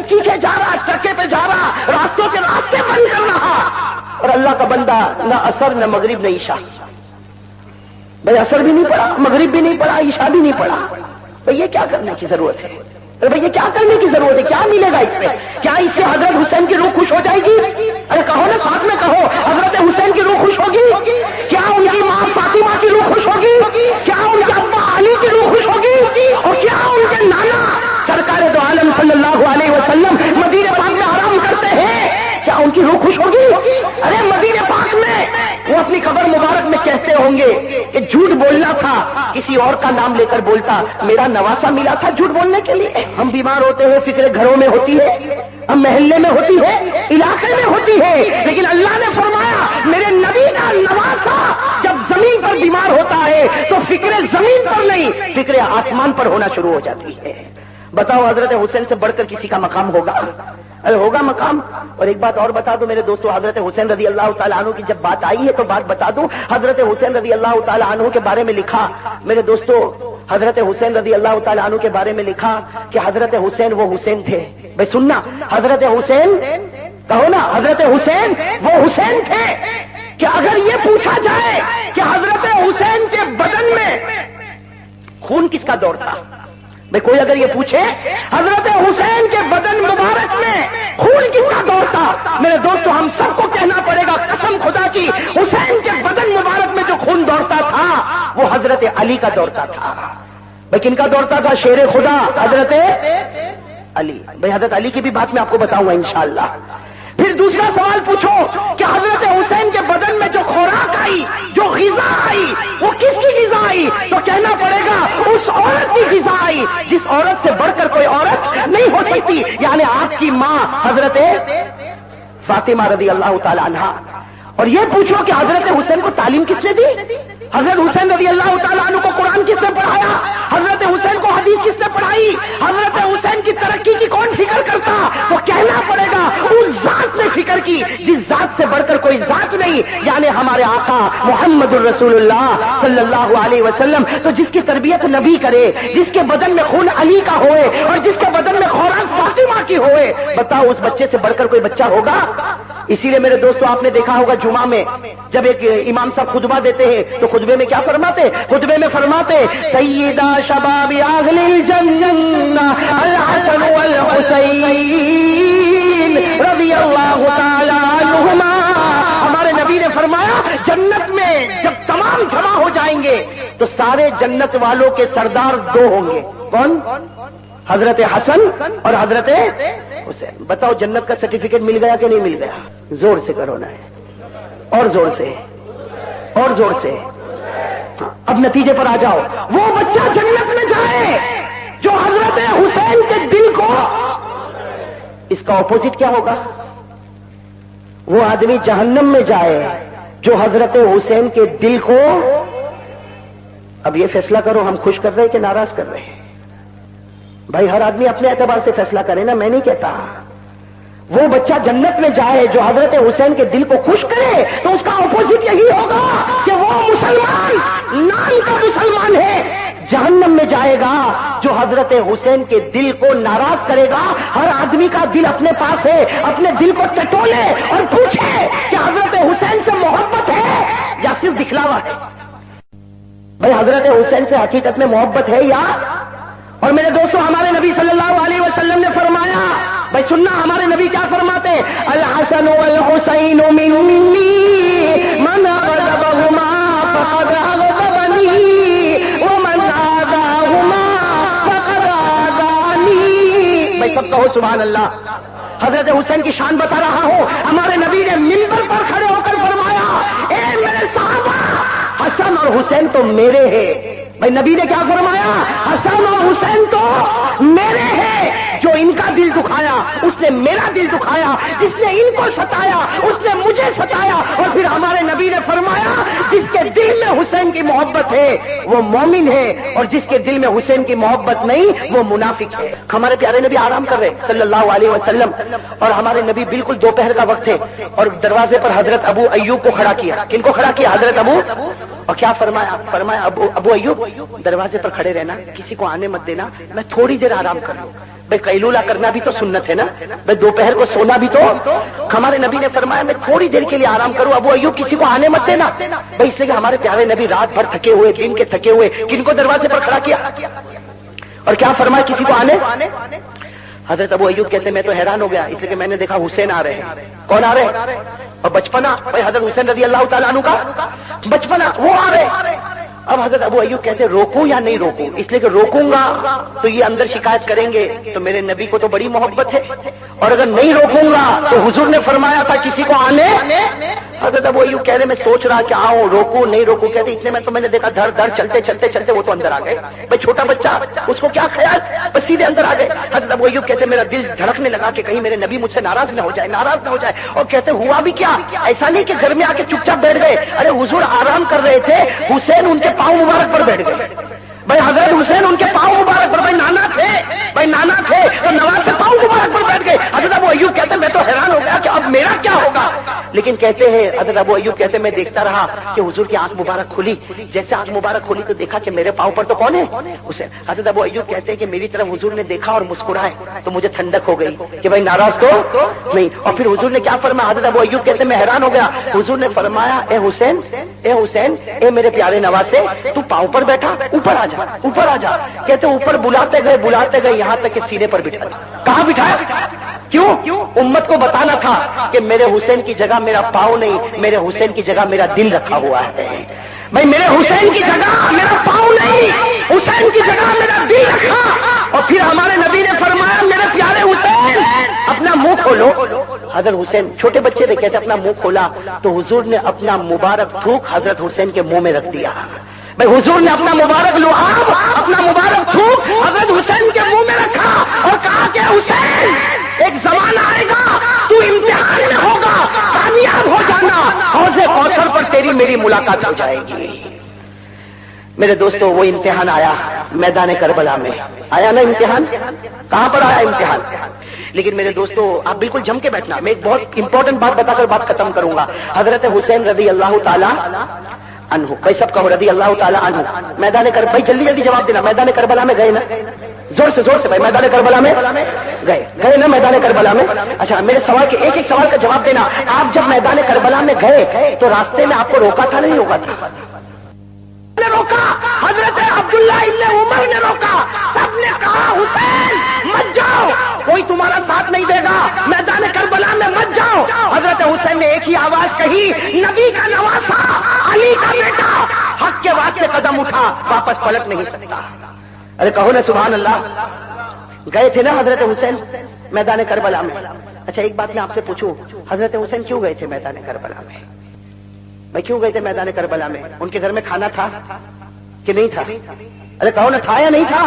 چیخے جا رہا, ٹرکے پہ جا رہا, راستوں کے راستے بند کر رہا, اور اللہ کا بندہ نہ عصر نہ مغرب نہ عشاء. بھائی عصر بھی نہیں پڑھا, مغرب بھی نہیں پڑھا, عشاء بھی نہیں پڑھا. بھائی یہ کیا کرنے کی ضرورت ہے؟ ارے بھائی یہ کیا کرنے کی ضرورت ہے؟ کیا ملے گا اس میں؟ کیا اس سے حضرت حسین کی روح خوش ہو جائے گی؟ ارے کہو نا, ساتھ میں کہو, حضرت حسین کی روح خوش ہوگی؟ کیا ان کی ماں فاطمہ کی روح خوش ہوگی؟ کیا ان کے ابا علی کی روح خوش ہوگی؟ اور کیا ان کے نانا سرکار دو عالم صلی اللہ علیہ وسلم مدینہ پاک میں آرام کرتے ہیں, کیا ان کی روح خوش ہوگی؟ ارے مدینہ پاک میں وہ اپنی قبر مبارک میں کہتے ہوں گے کہ جھوٹ بولنا تھا, کسی اور کا نام لے کر بولتا, میرا نواسا ملا تھا جھوٹ بولنے کے لیے. ہم بیمار ہوتے ہیں, فکر گھروں میں ہوتی ہے, ہم محلے میں ہوتی ہے, علاقے میں ہوتی ہے, لیکن اللہ نے فرمایا میرے نبی کا نواسا جب زمین پر بیمار ہوتا ہے تو فکر زمین پر نہیں, فکر آسمان پر ہونا شروع ہو جاتی ہے. بتاؤ حضرت حسین سے بڑھ کر کسی کا مقام ہوگا؟ ارے ہوگا مقام. اور ایک بات اور بتا دوں میرے دوستو, حضرت حسین رضی اللہ تعالیٰ عنہ کی جب بات آئی ہے تو بات بتا دوں. حضرت حسین رضی اللہ تعالیٰ عنہ کے بارے میں لکھا میرے دوستو, حضرت حسین رضی اللہ تعالیٰ عنہ کے بارے میں لکھا کہ حضرت حسین وہ حسین تھے. بھائی سننا, حضرت حسین کہو نا, حضرت حسین وہ حسین تھے کہ اگر یہ پوچھا جائے کہ حضرت حسین کے بدن میں خون کس کا دوڑتا, بھائی کوئی اگر یہ پوچھے حضرت حسین کے بدن مبارک میں خون کس کا دوڑتا, میرے دوستو ہم سب کو کہنا پڑے گا قسم خدا کی, حسین کے بدن مبارک میں جو خون دوڑتا تھا وہ حضرت علی کا دوڑتا تھا. بھائی کن کا دوڑتا تھا؟ شیر خدا حضرت علی. بھائی حضرت علی کی بھی بات میں آپ کو بتاؤں گا انشاءاللہ. پھر دوسرا سوال پوچھو کہ حضرت حسین کے بدن میں جو خوراک آئی, جو غذا آئی, وہ کس کی غذا آئی؟ تو کہنا پڑے گا اس عورت کی غذا آئی جس عورت سے بڑھ کر کوئی عورت نہیں ہو سکتی, یعنی آپ کی ماں حضرت فاطمہ رضی اللہ تعالی عنہا. اور یہ پوچھو کہ حضرت حسین کو تعلیم کس نے دی؟ حضرت حسین رضی اللہ تعالیٰ عنہ کو قرآن کس نے پڑھایا؟ حضرت حسین کو حدیث کس نے پڑھائی؟ حضرت حسین کی ترقی کی کون فکر کرتا؟ تو کہنا پڑے گا اس ذات نے فکر کی جس ذات سے بڑھ کر کوئی ذات نہیں, یعنی ہمارے آقا محمد الرسول اللہ صلی اللہ علیہ وسلم. تو جس کی تربیت نبی کرے, جس کے بدن میں خون علی کا ہوئے اور جس کے بدن میں خوراک فاطمہ کی ہوئے, بتاؤ اس بچے سے بڑھ کر کوئی بچہ ہوگا؟ اسی لیے میرے دوستو آپ نے دیکھا ہوگا جمعہ میں جب ایک امام صاحب خطبہ دیتے ہیں تو خطبے میں کیا فرماتے؟ خطبے میں فرماتے سیدہ شباب اہل الجنہ الحسن والحسین رضی اللہ تعالی عنہما. ہمارے نبی نے فرمایا جنت میں جب تمام جمع ہو جائیں گے تو سارے جنت والوں کے سردار دو ہوں گے. کون؟ حضرت حسن اور حضرت حسین. بتاؤ جنت کا سرٹیفکیٹ مل گیا کہ نہیں مل گیا؟ زور سے کرو نا, اور زور سے, اور زور سے. اب نتیجے پر آ جاؤ. وہ بچہ جنت میں جائے جو حضرت حسین کے دل کو, اس کا اپوزٹ کیا ہوگا؟ وہ آدمی جہنم میں جائے جو حضرت حسین کے دل کو. اب یہ فیصلہ کرو ہم خوش کر رہے ہیں کہ ناراض کر رہے ہیں؟ بھائی ہر آدمی اپنے اعتبار سے فیصلہ کرے نا, میں نہیں کہتا. وہ بچہ جنت میں جائے جو حضرت حسین کے دل کو خوش کرے تو اس کا اپوزٹ یہی ہوگا کہ وہ مسلمان نام کا مسلمان ہے. جہنم میں جائے گا جو حضرت حسین کے دل کو ناراض کرے گا. ہر آدمی کا دل اپنے پاس ہے, اپنے دل کو ٹٹولے اور پوچھے کہ حضرت حسین سے محبت ہے یا صرف دکھلاوا ہے. بھائی حضرت حسین سے حقیقت میں محبت ہے یا؟ اور میرے دوستوں ہمارے نبی صلی اللہ علیہ وسلم نے فرمایا, بھائی سننا ہمارے نبی کیا فرماتے ہیں, الحسن والحسین منی من اغضبهما فقد اغضبنی ومن آذاهما فقد آذانی. بھائی سب کہو سبحان اللہ. حضرت حسین کی شان بتا رہا ہوں. ہمارے نبی نے منبر پر کھڑے ہو کر فرمایا, اے میرے صحابہ, حسن اور حسین تو میرے ہیں. بھائی نبی نے کیا فرمایا؟ حسن اور حسین تو میرے ہیں. جو ان کا دل دکھایا اس نے میرا دل دکھایا, جس نے ان کو ستایا اس نے مجھے ستایا. اور پھر ہمارے نبی نے فرمایا جس کے دل میں حسین کی محبت ہے وہ مومن ہے, اور جس کے دل میں حسین کی محبت نہیں وہ منافق ہے. ہمارے پیارے نبی آرام کر رہے صلی اللہ علیہ وسلم, اور ہمارے نبی بالکل دوپہر کا وقت ہے, اور دروازے پر حضرت ابو ایوب کو کھڑا کیا. کن کو کھڑا کیا؟ حضرت ابو. اور کیا فرمایا؟ فرمایا ابو ایوب دروازے پر کھڑے رہنا, کسی کو آنے مت دینا, میں تھوڑی دیر آرام کر لوں. بھائی قیلولہ کرنا بھی تو سنت ہے نا، بھائی دوپہر کو سونا بھی تو. ہمارے نبی نے فرمایا میں تھوڑی دیر کے لیے آرام کروں، ابو ایوب کسی کو آنے مت دینا. بھائی اس لیے کہ ہمارے پیارے نبی رات بھر تھکے ہوئے، دن کے تھکے ہوئے، کن کو دروازے پر کھڑا کیا اور کیا فرمایا کسی کو آنے. حضرت ابو ایوب کہتے ہیں میں تو حیران ہو گیا، اس لیے کہ میں نے دیکھا حسین آ رہے ہیں. کون آ رہے ہیں؟ اور بچپنا، بھائی حضرت حسین رضی اللہ تعالیٰ عنہ کا بچپنا، وہ آ رہے ہیں. اب حضرت ابو ایوب کہتے ہیں روکوں یا نہیں روکوں، اس لیے کہ روکوں گا تو یہ اندر شکایت کریں گے، تو میرے نبی کو تو بڑی محبت ہے، اور اگر نہیں روکوں گا تو حضور نے فرمایا تھا کسی کو آنے. حضرت ابو ایوب کہہ رہے میں سوچ رہا کہ آؤں روکوں نہیں روکوں، کہتے اتنے میں تو میں نے دیکھا دھڑ دھڑ چلتے چلتے چلتے وہ تو اندر آ گئے. بھائی چھوٹا بچہ اس کو کیا خیال، بس سیدھے اندر آ گئے. حضرت ابو ایوب کہتے میرا دل دھڑکنے لگا کہ کہیں میرے نبی مجھ سے ناراض نہ ہو جائے، ناراض نہ ہو جائے. اور کہتے ہوا بھی کیا، ایسا نہیں کہ گھر میں آ کے چپ چاپ بیٹھ گئے، ارے حضور آرام کر رہے تھے، حسین ان کے پاؤں مبارک پر بیٹھ گئے. بھائی حضرت حسین ان کے پاؤں مبارک پر، بھائی نانا تھے، بھائی نانا تھے تو نواز سے پاؤں مبارک پر بیٹھ گئے. حضرت ابو ایوب کہتے ہیں میں تو حیران ہو گیا کہ اب میرا کیا ہوگا. لیکن کہتے ہیں حضرت ابو ایوب کہتے ہیں میں دیکھتا رہا کہ حضور کی آنکھ مبارک کھلی، جیسے آنکھ مبارک کھلی تو دیکھا کہ میرے پاؤں پر تو کون ہے، حسین. حضرت ابو ایوب کہتے ہیں کہ میری طرف حضور نے دیکھا اور مسکرائے تو مجھے ٹھنڈک ہو گئی کہ بھائی ناراض تو نہیں. اور پھر حضور نے کیا فرمایا، حضرت ابو ایوب کہتے ہیں میں حیران ہو گیا. حضور نے فرمایا اے حسین، اے حسین، اے میرے پیارے نواسے، تو پاؤں پر بیٹھا، اوپر آ جا، اوپر آ جا. کہتے اوپر بلاتے گئے یہاں تک کہ سینے پر بٹھا. کہاں بٹھایا، کیوں؟ امت کو بتانا تھا کہ میرے حسین کی جگہ میرا پاؤں نہیں، میرے حسین کی جگہ میرا دل رکھا ہوا ہے. بھائی میرے حسین کی جگہ میرا پاؤں نہیں، حسین کی جگہ میرا دل رکھا. اور پھر ہمارے نبی نے فرمایا میرے پیارے حسین اپنا منہ کھولو. حضرت حسین چھوٹے بچے نے کہتے اپنا منہ کھولا تو حضور نے اپنا مبارک تھوک حضرت حسین کے منہ میں رکھ دیا. بھائی حضور نے اپنا مبارک لعاب، اپنا مبارک تھوک حضرت حسین کے منہ میں رکھا اور کہا کہ حسین ایک زمانہ آئے گا تو امتحان میں ہوگا، کامیاب ہو جانا، حوض کوثر پر تیری میری ملاقات ہو جائے گی. میرے دوستو وہ امتحان آیا میدان کربلا میں، آیا نا امتحان. کہاں پر آیا امتحان؟ لیکن میرے دوستو آپ بالکل جم کے بیٹھنا، میں ایک بہت امپورٹنٹ بات بتا کر بات ختم کروں گا. حضرت حسین رضی اللہ تعالی عنہ، بھائی سب کہو رضی اللہ تعالی عنہ. میدان کربلا، بھائی جلدی جلدی جواب دینا. میدان کربلا میں گئے نا، زور سے بھائی میدان کربلا میں گئے نا، میدان کربلا میں. اچھا میرے سوال کے ایک ایک سوال کا جواب دینا. آپ جب میدان کربلا میں گئے تو راستے میں آپ کو روکا تھا نہیں روکا تھا؟ روکا، حضرت عبداللہ ابن عمر نے روکا. سب نے کہا حسین مت جاؤ، کوئی تمہارا ساتھ نہیں دے گا، میدان کربلا میں مت جاؤ. حضرت حسین نے ایک ہی آواز کہی، نبی کا نواسا، علی کا بیٹا، حق کے واسطے قدم اٹھا، واپس پلٹ نہیں سکتا. ارے کہو نا سبحان اللہ. گئے تھے نا حضرت حسین میدان کربلا میں. اچھا ایک بات میں آپ سے پوچھوں، حضرت حسین کیوں گئے تھے میدان کربلا میں؟ بھائی کیوں گئے تھے میدان کربلا میں؟ ان کے گھر میں کھانا تھا کہ نہیں تھا؟ ارے کہو نا تھا یا نہیں تھا؟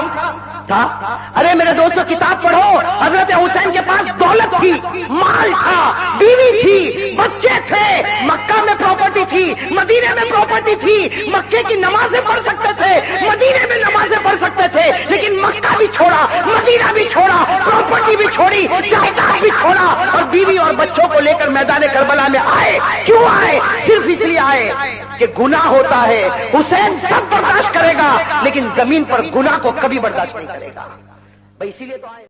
ارے میرے دوستوں کتاب پڑھو، حضرت حسین کے پاس دولت تھی، مال تھا، بیوی تھی، بچے تھے، مکہ میں پراپرٹی تھی، مدینے میں پراپرٹی تھی. مکے کی نمازیں پڑھ سکتے تھے، مدینے میں نمازیں پڑھ سکتے تھے، لیکن مکہ بھی چھوڑا، مدینہ بھی چھوڑا، پراپرٹی بھی چھوڑی، جائیداد بھی چھوڑا، اور بیوی اور بچوں کو لے کر میدان کربلا میں آئے. کیوں آئے؟ صرف اس لیے آئے کہ گناہ ہوتا ہے، حسین سب برداشت کرے گا لیکن زمین پر گناہ کو کبھی برداشت نہیں کرے گا. بھائی اسی لیے تو آئے.